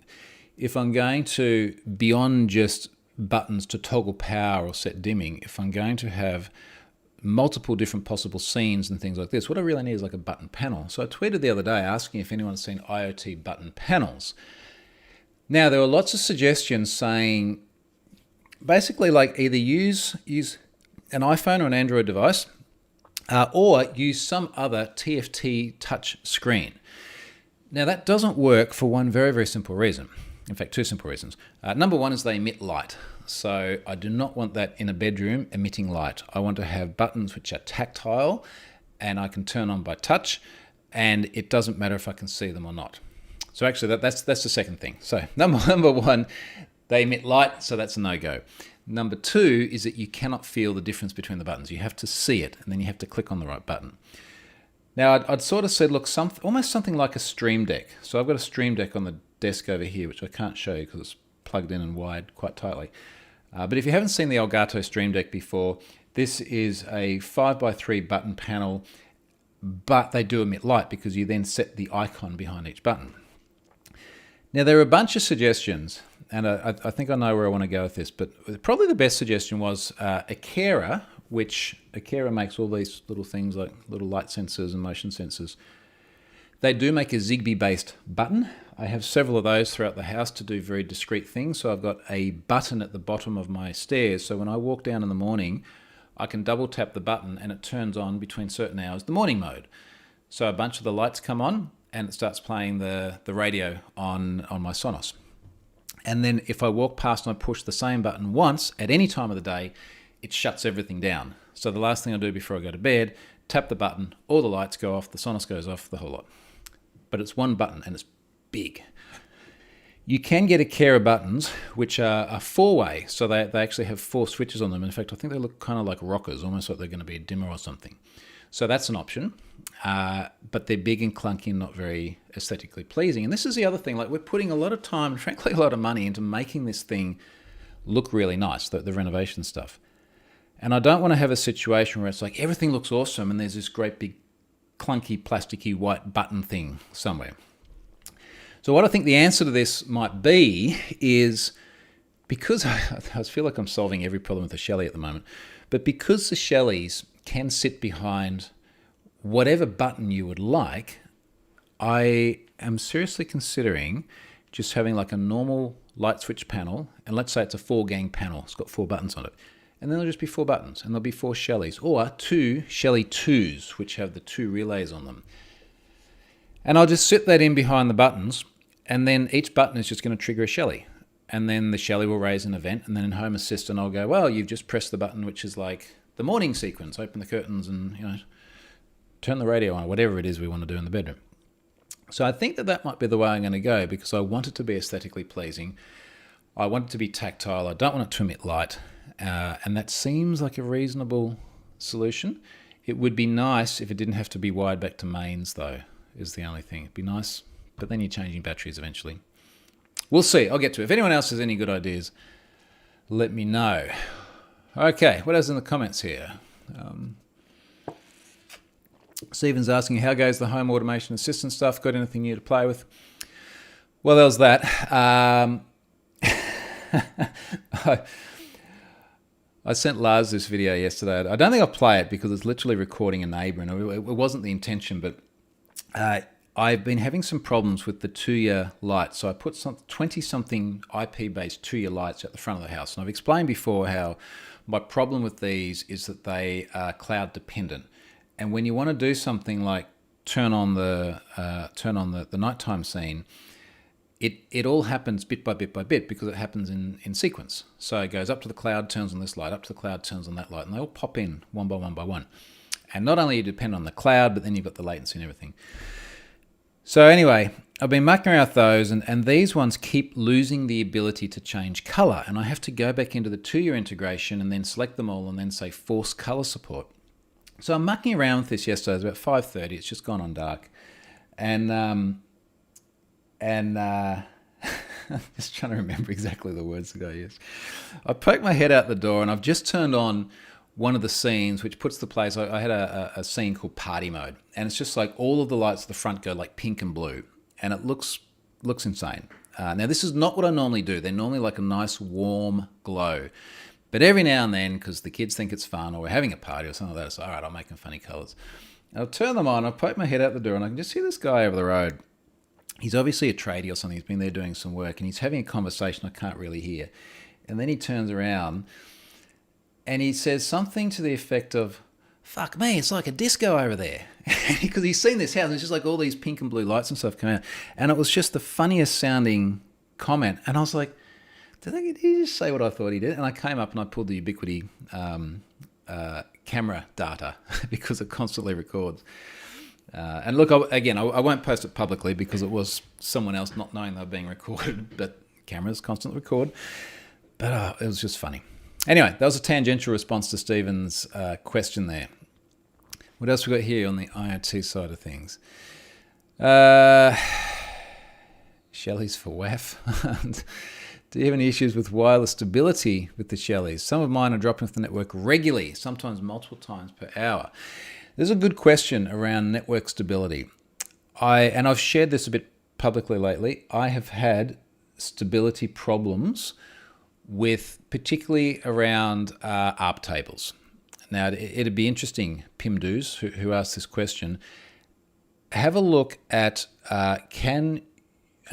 if I'm going to, beyond just buttons to toggle power or set dimming, if I'm going to have multiple different possible scenes and things like this, what I really need is like a button panel. So I tweeted the other day asking if anyone's seen IoT button panels. Now, there were lots of suggestions saying, basically, like, either use an iPhone or an Android device, or use some other TFT touch screen. Now, that doesn't work for one very, very simple reason. In fact, two simple reasons. Number one is they emit light. So I do not want that in a bedroom emitting light. I want to have buttons which are tactile and I can turn on by touch, and it doesn't matter if I can see them or not. So actually, that's the second thing. So number one, they emit light, so that's a no-go. Number two is that you cannot feel the difference between the buttons. You have to see it, and then you have to click on the right button. Now, I'd sort of said, look, almost something like a Stream Deck. So I've got a Stream Deck on the desk over here, which I can't show you because it's plugged in and wired quite tightly. But if you haven't seen the Elgato Stream Deck before, this is a 5x3 button panel, but they do emit light because you then set the icon behind each button. Now, there are a bunch of suggestions, and I think I know where I want to go with this, but probably the best suggestion was Akera, which Akera makes all these little things like little light sensors and motion sensors. They do make a Zigbee-based button. I have several of those throughout the house to do very discrete things. So I've got a button at the bottom of my stairs. So when I walk down in the morning, I can double tap the button and it turns on between certain hours the morning mode. So a bunch of the lights come on and it starts playing the radio on my Sonos. And then if I walk past and I push the same button once at any time of the day, it shuts everything down. So the last thing I do before I go to bed, tap the button, all the lights go off, the Sonos goes off, the whole lot. But it's one button and it's big. You can get Akera buttons, which are four-way, so they actually have four switches on them. In fact, I think they look kind of like rockers, almost like they're going to be a dimmer or something. So that's an option, but they're big and clunky and not very aesthetically pleasing. And this is the other thing, like we're putting a lot of time and frankly a lot of money into making this thing look really nice, the renovation stuff. And I don't want to have a situation where it's like everything looks awesome and there's this great big clunky plasticky white button thing somewhere. So what I think the answer to this might be is, because I feel like I'm solving every problem with the Shelly at the moment, but because the Shellys can sit behind whatever button you would like, I am seriously considering just having like a normal light switch panel, and let's say it's a 4-gang panel, it's got 4 buttons on it, and then there'll just be 4 buttons, and there'll be 4 Shellys, or 2 Shelly 2s, which have the 2 relays on them. And I'll just sit that in behind the buttons, and then each button is just going to trigger a Shelly. And then the Shelly will raise an event, and then in Home Assistant I'll go, well, you've just pressed the button which is like the morning sequence, open the curtains and, turn the radio on, whatever it is we want to do in the bedroom. So I think that might be the way I'm going to go, because I want it to be aesthetically pleasing. I want it to be tactile. I don't want it to emit light. And that seems like a reasonable solution. It would be nice if it didn't have to be wired back to mains, though, is the only thing. It'd be nice, but then you're changing batteries eventually. We'll see. I'll get to it. If anyone else has any good ideas, let me know. Okay, what else in the comments here? Stephen's asking, how goes the home automation assistant stuff? Got anything new to play with? Well, there was that. I sent Lars this video yesterday. I don't think I'll play it because it's literally recording a neighbour, and it wasn't the intention, but I've been having some problems with the Tuya lights. So I put some 20-something IP-based Tuya lights at the front of the house. And I've explained before how my problem with these is that they are cloud dependent. And when you want to do something like turn on the nighttime scene, it all happens bit by bit by bit because it happens in sequence. So it goes up to the cloud, turns on this light, up to the cloud, turns on that light, and they all pop in one by one by one. And not only you depend on the cloud, but then you've got the latency and everything. So anyway, I've been mucking around with those, and these ones keep losing the ability to change color. And I have to go back into the Tuya integration and then select them all and then say force color support. So I'm mucking around with this yesterday. It was about 5:30. It's just gone on dark. And I'm just trying to remember exactly the words that I used. I poked my head out the door and I've just turned on one of the scenes, which puts the place, I had a scene called party mode. And it's just like all of the lights at the front go like pink and blue. And it looks insane. Now, this is not what I normally do. They're normally like a nice warm glow. But every now and then, because the kids think it's fun or we're having a party or something like that, it's all right, I'll make them funny colours. And I'll turn them on, I'll poke my head out the door and I can just see this guy over the road. He's obviously a tradie or something. He's been there doing some work and he's having a conversation I can't really hear. And then he turns around and he says something to the effect of, fuck me, it's like a disco over there. Because he's seen this house, and it's just like all these pink and blue lights and stuff coming out. And it was just the funniest sounding comment. And I was like, did he just say what I thought he did? And I came up and I pulled the Ubiquity camera data because it constantly records. And look, I won't post it publicly because it was someone else not knowing they were being recorded, but cameras constantly record. But it was just funny. Anyway, that was a tangential response to Stephen's question there. What else we got here on the IoT side of things? Shellys for WAF. Do you have any issues with wireless stability with the Shellys? Some of mine are dropping off the network regularly, sometimes multiple times per hour. There's a good question around network stability. I've shared this a bit publicly lately. I have had stability problems with particularly around ARP tables. Now, it'd be interesting, Pim Doos, who asked this question, have a look at and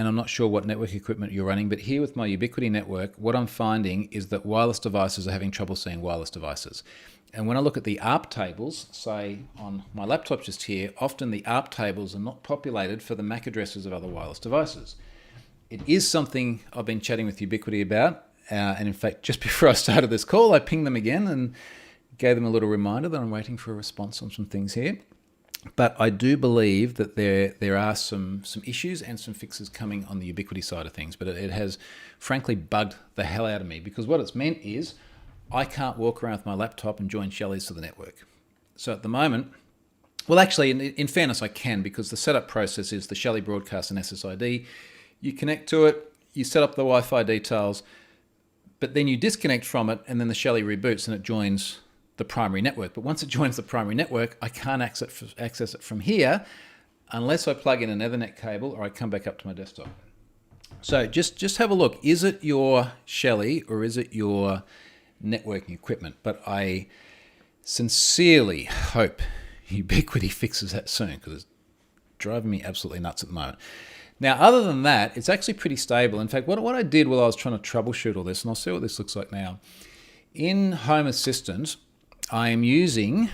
I'm not sure what network equipment you're running, but here with my Ubiquity network, what I'm finding is that wireless devices are having trouble seeing wireless devices. And when I look at the ARP tables, say on my laptop just here, often the ARP tables are not populated for the MAC addresses of other wireless devices. It is something I've been chatting with Ubiquity about. And in fact, just before I started this call, I pinged them again and gave them a little reminder that I'm waiting for a response on some things here. But I do believe that there are some issues and some fixes coming on the Ubiquity side of things. But it has frankly bugged the hell out of me, because what it's meant is I can't walk around with my laptop and join Shellys to the network. So at the moment, well, actually, in fairness, I can, because the setup process is the Shelly broadcast and SSID. You connect to it, you set up the Wi-Fi details, but then you disconnect from it, and then the Shelly reboots and it joins the primary network. But once it joins the primary network, I can't access it from here unless I plug in an Ethernet cable or I come back up to my desktop. So just have a look. Is it your Shelly or is it your networking equipment? But I sincerely hope Ubiquity fixes that soon, because it's driving me absolutely nuts at the moment. Now, other than that, it's actually pretty stable. In fact, what I did while I was trying to troubleshoot all this, and I'll see what this looks like now, in Home Assistant, I am using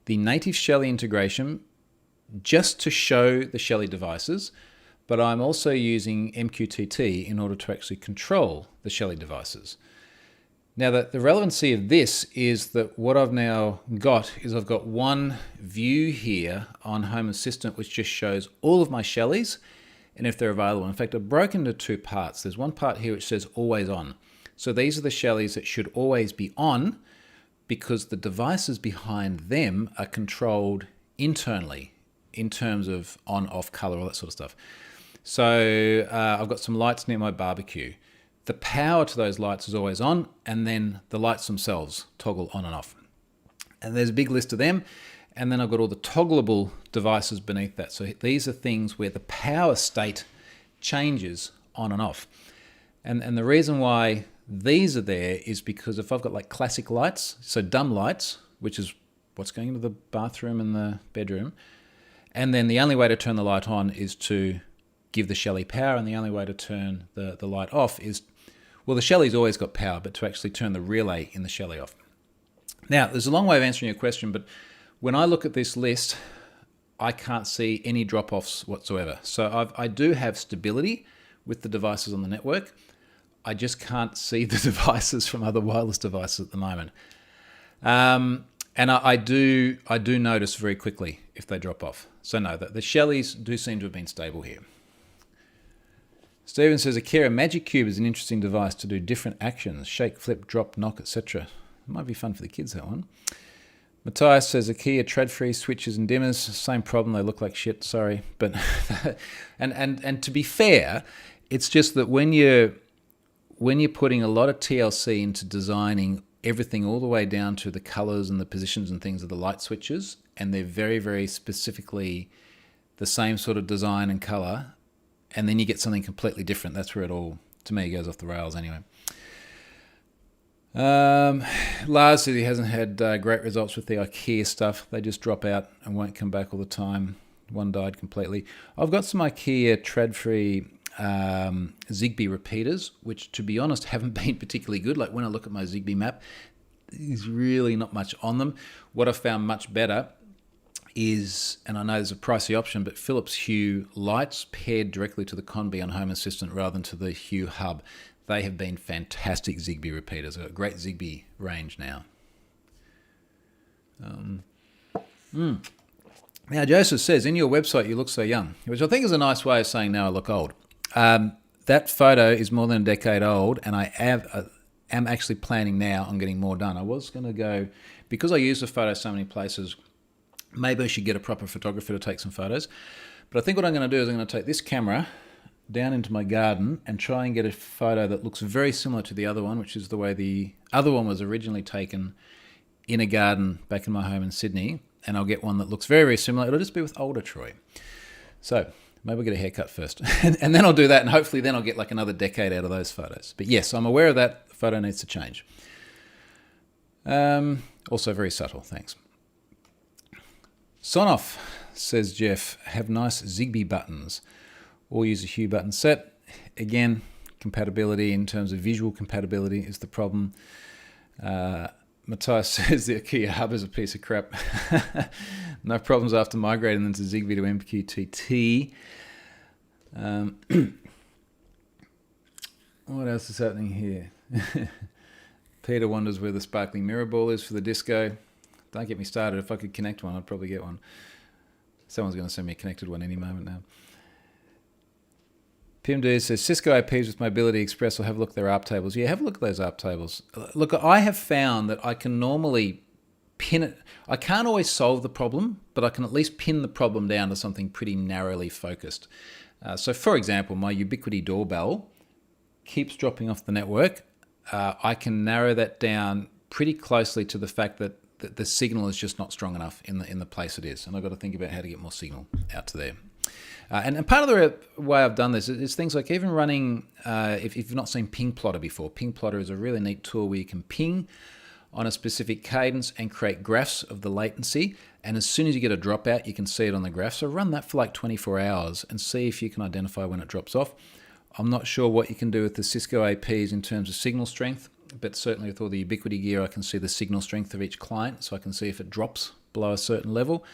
the native Shelly integration just to show the Shelly devices, but I'm also using MQTT in order to actually control the Shelly devices. Now, the relevancy of this is that what I've now got is I've got one view here on Home Assistant which just shows all of my Shellys and if they're available. In fact, I've broken into two parts. There's one part here which says always on. So these are the Shellys that should always be on, because the devices behind them are controlled internally in terms of on, off, color, all that sort of stuff. So I've got some lights near my barbecue. The power to those lights is always on, and then the lights themselves toggle on and off. And there's a big list of them, and then I've got all the toggleable devices beneath that. So these are things where the power state changes on and off. And the reason why these are there is because if I've got like classic lights, so dumb lights, which is what's going into the bathroom and the bedroom, and then the only way to turn the light on is to give the Shelly power, and the only way to turn the light off is, well, the Shelly's always got power, but to actually turn the relay in the Shelly off. Now, there's a long way of answering your question, but when I look at this list, I can't see any drop-offs whatsoever. So I do have stability with the devices on the network. I just can't see the devices from other wireless devices at the moment. And I do notice very quickly if they drop off. So no, the Shellys do seem to have been stable here. Stephen says, Akira Magic Cube is an interesting device to do different actions. Shake, flip, drop, knock, etc. It might be fun for the kids, that one. Matthias says, Ikea tread-free switches and dimmers. Same problem, they look like shit, sorry. But and to be fair, it's just that when you're putting a lot of TLC into designing everything all the way down to the colors and the positions and things of the light switches, and they're very, very specifically the same sort of design and color, and then you get something completely different. That's where it all, to me, goes off the rails anyway. Lars says he hasn't had great results with the IKEA stuff. They just drop out and won't come back all the time. One died completely. I've got some IKEA tread-free Zigbee repeaters, which, to be honest, haven't been particularly good. Like when I look at my Zigbee map, there's really not much on them. What I found much better is, and I know there's a pricey option, but Philips Hue lights paired directly to the Conbee on Home Assistant rather than to the Hue hub. They have been fantastic Zigbee repeaters. I've got a great Zigbee range now. Now, Joseph says, in your website, you look so young, which I think is a nice way of saying now I look old. That photo is more than a decade old, and I am actually planning now on getting more done. I was going to go, because I use the photo so many places, maybe I should get a proper photographer to take some photos. But I think what I'm going to do is I'm going to take this camera down into my garden and try and get a photo that looks very similar to the other one, which is the way the other one was originally taken in a garden back in my home in Sydney. And I'll get one that looks very, very similar. It'll just be with older Troy. So maybe I'll get a haircut first. and then I'll do that, and hopefully then I'll get like another decade out of those photos. But yes, I'm aware of that. The photo needs to change. Also very subtle, thanks. Sonoff, says Jeff, have nice Zigbee buttons. Or use a Hue button set. Again, compatibility in terms of visual compatibility is the problem. Matthias says the IKEA hub is a piece of crap. No problems after migrating them to Zigbee to MQTT. What else is happening here? Peter wonders where the sparkling mirror ball is for the disco. Don't get me started. If I could connect one, I'd probably get one. Someone's going to send me a connected one any moment now. PMD says, Cisco APs with Mobility Express, will have a look at their ARP tables. Yeah, have a look at those ARP tables. Look, I have found that I can normally pin it. I can't always solve the problem, but I can at least pin the problem down to something pretty narrowly focused. So for example, my Ubiquiti doorbell keeps dropping off the network. I can narrow that down pretty closely to the fact that the signal is just not strong enough in the place it is. And I've got to think about how to get more signal out to there. And part of the way I've done this is things like even running, if you've not seen Ping Plotter before, Ping Plotter is a really neat tool where you can ping on a specific cadence and create graphs of the latency. And as soon as you get a dropout, you can see it on the graph. So run that for like 24 hours and see if you can identify when it drops off. I'm not sure what you can do with the Cisco APs in terms of signal strength, but certainly with all the Ubiquiti gear, I can see the signal strength of each client. So I can see if it drops below a certain level.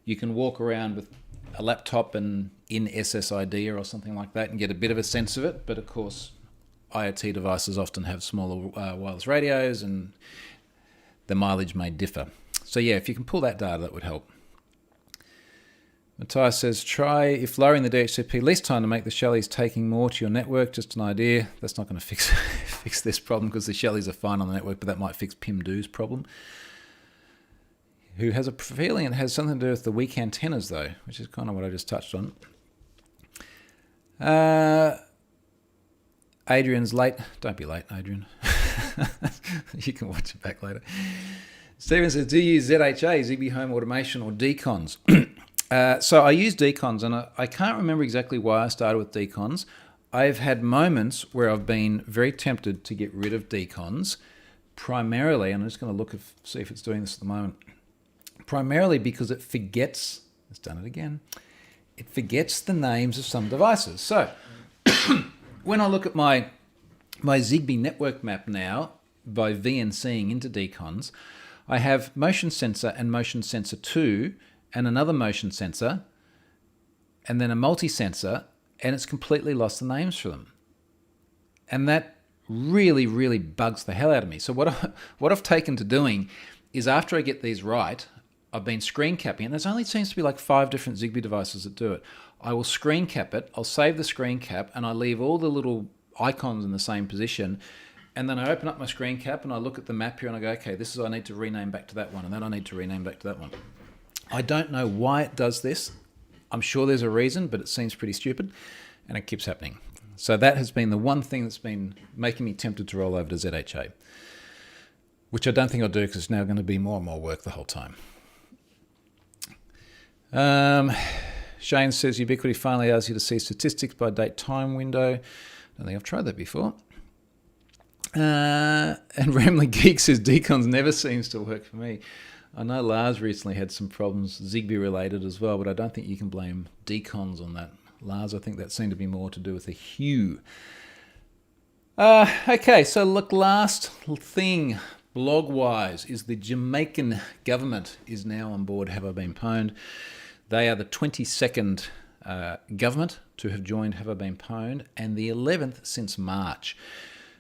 You can walk around with a laptop and in SSID or something like that and get a bit of a sense of it. But of course, IoT devices often have smaller wireless radios and the mileage may differ. So yeah, if you can pull that data, that would help. Matthias says, try if lowering the DHCP least time to make the Shellys taking more to your network. Just an idea. That's not going to fix this problem because the Shellys are fine on the network, but that might fix PIMDO's problem. Who has a feeling it has something to do with the weak antennas, though, which is kind of what I just touched on. Adrian's late. Don't be late, Adrian. You can watch it back later. Stephen says, do you use ZHA, Zigbee Home Automation, or decons? So I use decons, and I can't remember exactly why I started with decons. I've had moments where I've been very tempted to get rid of decons, primarily, and I'm just going to look see if it's doing this at the moment, primarily because it forgets, it's done it again, it forgets the names of some devices. So when I look at my Zigbee network map now, by VNCing into decons, I have motion sensor and motion sensor 2 and another motion sensor and then a multi-sensor, and it's completely lost the names for them. And that really, really bugs the hell out of me. So what I've taken to doing is after I get these right, I've been screen capping, and there only seems to be like 5 different Zigbee devices that do it. I will screen cap it, I'll save the screen cap, and I leave all the little icons in the same position, and then I open up my screen cap and I look at the map here and I go, okay, this is I need to rename back to that one, and then I need to rename back to that one. I don't know why it does this. I'm sure there's a reason, but it seems pretty stupid, and it keeps happening. So that has been the one thing that's been making me tempted to roll over to ZHA, which I don't think I'll do because it's now going to be more and more work the whole time. Shane says Ubiquiti finally allows you to see statistics by date time window. I don't think I've tried that before. And Ramley Geek says decons never seems to work for me. I know Lars recently had some problems Zigbee related as well, but I don't think you can blame decons on that. Lars, I think that seemed to be more to do with the Hue. Okay, so look, last thing blog-wise is the Jamaican government is now on board Have I Been Pwned. They are the 22nd government to have joined Have I Been Pwned, and the 11th since March.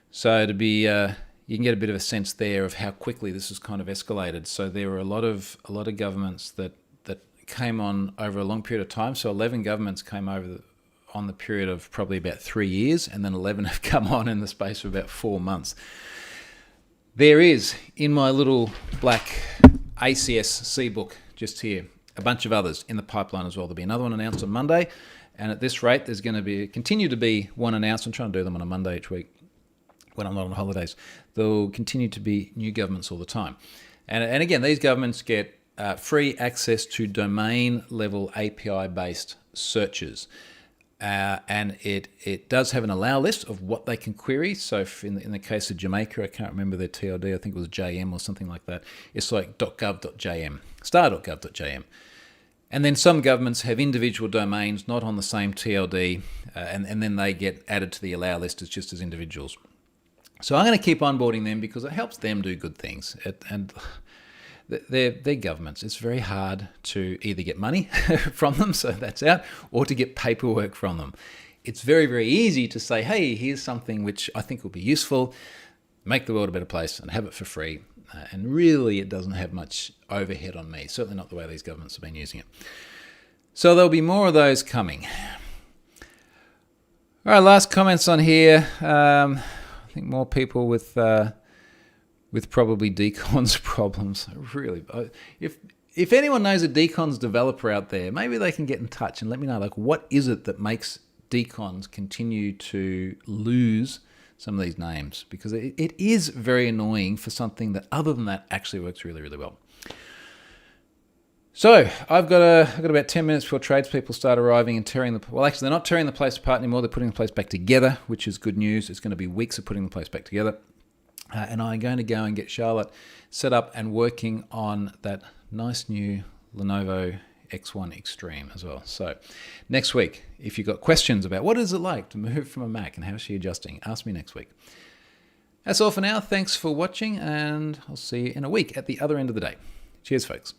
So to be, you can get a bit of a sense there of how quickly this has kind of escalated. So there were a lot of governments that came on over a long period of time. So 11 governments came over on the period of probably about 3 years, and then 11 have come on in the space of about 4 months. There is, in my little black ACSC book just here, a bunch of others in the pipeline as well. There'll be another one announced on Monday, and at this rate, there's going to continue to be one announced. I'm trying to do them on a Monday each week when I'm not on holidays. There'll continue to be new governments all the time. And again, these governments get free access to domain-level API-based searches. And it does have an allow list of what they can query. So if in the case of Jamaica, I can't remember their TLD, I think it was JM or something like that. It's like .gov.jm, star.gov.jm. And then some governments have individual domains not on the same TLD, and then they get added to the allow list as just as individuals. So I'm going to keep onboarding them because it helps them do good things. And they're governments. It's very hard to either get money from them, so that's out, or to get paperwork from them. It's very, very easy to say, hey, here's something which I think will be useful, make the world a better place and have it for free. And really, it doesn't have much overhead on me, certainly not the way these governments have been using it. So there'll be more of those coming. All right, last comments on here. I think more people with probably decons problems. Really, if anyone knows a decons developer out there, maybe they can get in touch and let me know, like, what is it that makes decons continue to lose some of these names? Because it is very annoying for something that, other than that, actually works really, really well. So I've got about 10 minutes before tradespeople start arriving and tearing well, actually, they're not tearing the place apart anymore. They're putting the place back together, which is good news. It's going to be weeks of putting the place back together. And I'm going to go and get Charlotte set up and working on that nice new Lenovo X1 Extreme as well. So next week, if you've got questions about what is it like to move from a Mac and how is she adjusting, ask me next week. That's all for now. Thanks for watching, and I'll see you in a week at the other end of the day. Cheers, folks.